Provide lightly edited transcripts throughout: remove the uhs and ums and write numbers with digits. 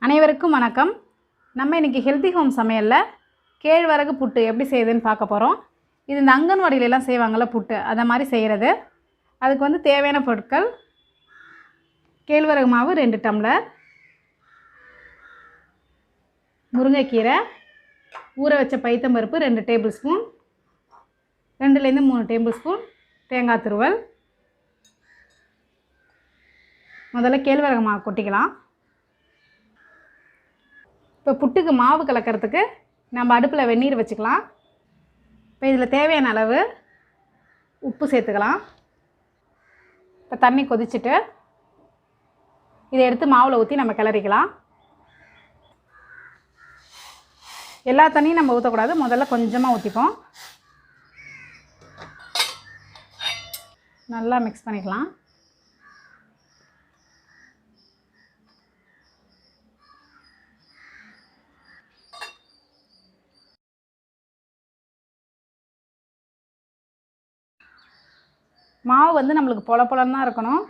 அனைவருக்கும் வணக்கம். நம்ம இன்றைக்கி ஹெல்தி ஹோம் சமையலில் கேழ்வரகு புட்டு எப்படி செய்யுதுன்னு பார்க்க போகிறோம். இது இந்த அங்கன்வாடியிலலாம் செய்வாங்கள்ல புட்டு, அதை மாதிரி செய்கிறது. அதுக்கு வந்து தேவையான பொருட்கள்: கேழ்வரகு மாவு 2 டம்ளர், முருங்கைக்கீரை, ஊற வச்ச பைத்தம்பருப்பு 2 டேபிள் ஸ்பூன், 2லேருந்து 3 டேபிள் ஸ்பூன் தேங்காய் துருவல். முதல்ல கேழ்வரகு மாவு கொட்டிக்கலாம். இப்போ புட்டுக்கு மாவு கலக்கிறதுக்கு நம்ம அடுப்பில் வெந்நீர் வச்சுக்கலாம். இப்போ இதில் தேவையான அளவு உப்பு சேர்த்துக்கலாம். இப்போ தண்ணி கொதிச்சுட்டு இதை எடுத்து மாவில் ஊற்றி நம்ம கிளறிக்கலாம். எல்லா தண்ணியும் நம்ம ஊற்றக்கூடாது, முதல்ல கொஞ்சமாக ஊற்றிப்போம். நல்லா மிக்ஸ் பண்ணிக்கலாம். மாவு வந்து நம்மளுக்கு பொல பொலன்னு தான் இருக்கணும்,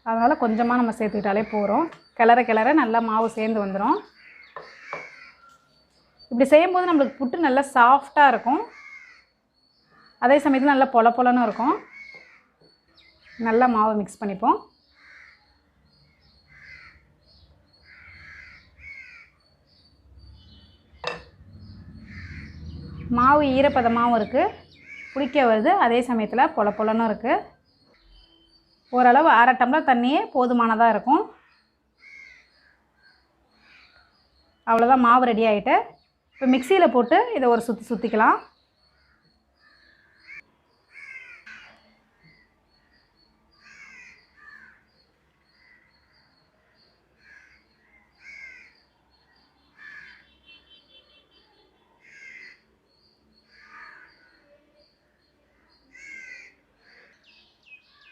அதனால் கொஞ்சமாக நம்ம சேர்த்துக்கிட்டாலே போகிறோம். கிளற கிளற நல்லா மாவு சேர்ந்து வந்துடும். இப்படி செய்யும்போது நம்மளுக்கு புட்டு நல்லா சாஃப்டாக இருக்கும், அதே சமயத்தில் நல்லா பொல பொலன்னு இருக்கும். நல்லா மாவு மிக்ஸ் பண்ணிப்போம். மாவு ஈரப்பதமாகவும் இருக்குது, பிடிக்க வருது, அதே சமயத்தில் பொல பொலன்னு இருக்குது. ஓரளவு 1/2 டம்ளர் தண்ணியே போதுமானதாக இருக்கும். அவ்வளோதான், மாவு ரெடி ஆகிட்டு. இப்போ மிக்சியில் போட்டு இதை ஒரு சுற்றி சுற்றிக்கலாம்.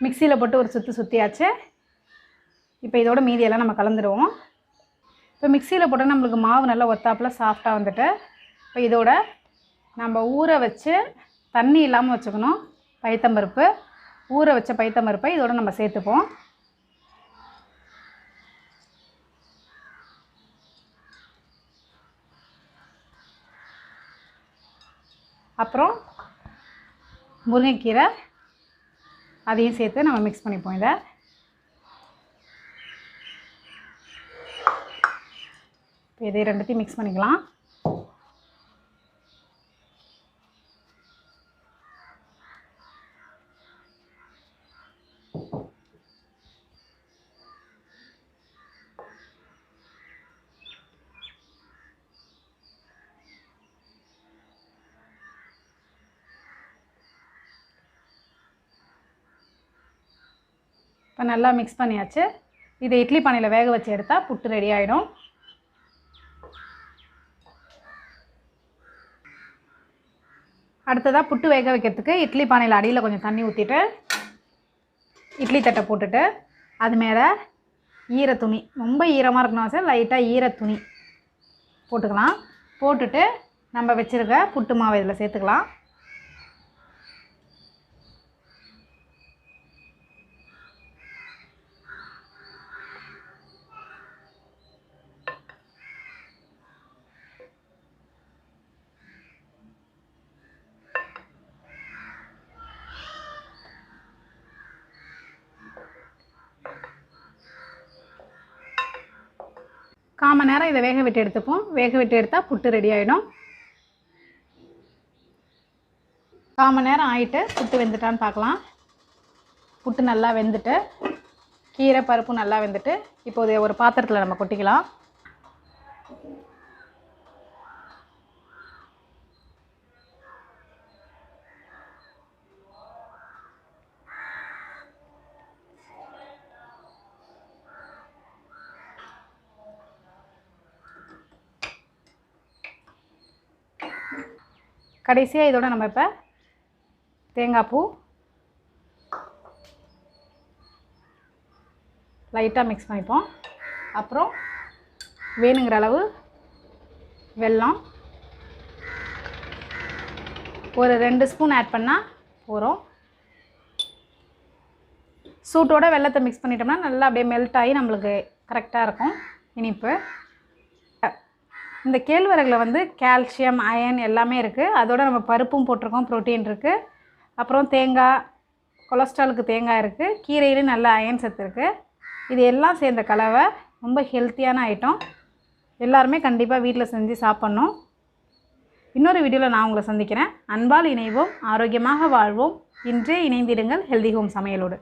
மிக்சியில் போட்டு ஒரு சுற்றி சுற்றியாச்சு. இப்போ இதோட மீதியெல்லாம் நம்ம கலந்துடுவோம். இப்போ மிக்சியில் போட்டால் நம்மளுக்கு மாவு நல்லா ஒத்தாப்பில் சாஃப்டாக வந்துட்டு, இப்போ இதோட நம்ம ஊற வச்சு தண்ணி இல்லாமல் வச்சுக்கணும் பைத்தம்பருப்பு, ஊற வச்ச பைத்தம்பருப்பை இதோட நம்ம சேர்த்துப்போம். அப்புறம் முருங்கைக்கீரை, அதையும் சேர்த்து நம்ம மிக்ஸ் பண்ணிப்போம். இதை இதை ரெண்டுத்தையும் மிக்ஸ் பண்ணிக்கலாம். இப்போ நல்லா மிக்ஸ் பண்ணியாச்சு. இதை இட்லி பானையில் வேக வச்சு எடுத்தால் புட்டு ரெடி ஆகிடும். அடுத்ததாக புட்டு வேக வைக்கிறதுக்கு இட்லி பானையில் அடியில் கொஞ்சம் தண்ணி ஊற்றிட்டு இட்லி தட்டை போட்டுட்டு அது மேலே ஈர துணி, ரொம்ப ஈரமாக இருக்கணும் சார், லைட்டாக ஈர துணி போட்டுக்கலாம். போட்டுட்டு நம்ம வச்சுருக்க புட்டு மாவை இதில் சேர்த்துக்கலாம். காமன் நேரம் இதை வேக விட்டு எடுத்துப்போம். வேக விட்டு எடுத்தால் புட்டு ரெடி ஆகிடும். காமன் நேரம் ஆகிட்டு புட்டு வெந்துட்டான்னு பார்க்கலாம். புட்டு நல்லா வெந்துட்டு, கீரை பருப்பு நல்லா வெந்துட்டு, இப்போது ஒரு பாத்திரத்தில் நம்ம கொட்டிக்கலாம். கடைசியாக இதோட நம்ம இப்போ தேங்காய் பூ லைட்டாக மிக்ஸ் பண்ணிப்போம். அப்புறம் வேணுங்கிற அளவு வெல்லம் ஒரு 2 ஸ்பூன் ஆட் பண்ணால் போகிறோம். சூட்டோட வெல்லத்தை மிக்ஸ் பண்ணிட்டோம்னா நல்லா அப்படியே மெல்ட் ஆகி நம்மளுக்கு கரெக்டாக இருக்கும் இனிப்பு. இந்த கேழ்வரகில் வந்து கால்சியம், அயன் எல்லாமே இருக்குது. அதோட நம்ம பருப்பும் போட்டிருக்கோம், ப்ரோட்டீன் இருக்குது. அப்புறம் தேங்காய், கொலஸ்ட்ராலுக்கு தேங்காய் இருக்குது. கீரையிலும் நல்ல அயன் சத்து இருக்குது. இது எல்லாம் சேர்ந்த கலவை ரொம்ப ஹெல்த்தியான ஐட்டம். எல்லாருமே கண்டிப்பாக வீட்டில் செஞ்சு சாப்பிட்ணும். இன்னொரு வீடியோவில் நான் உங்களை சந்திக்கிறேன். அன்பால் இணைவோம், ஆரோக்கியமாக வாழ்வோம். இன்றே இணைந்திடுங்கள் ஹெல்தி ஹோம் சமையலோடு.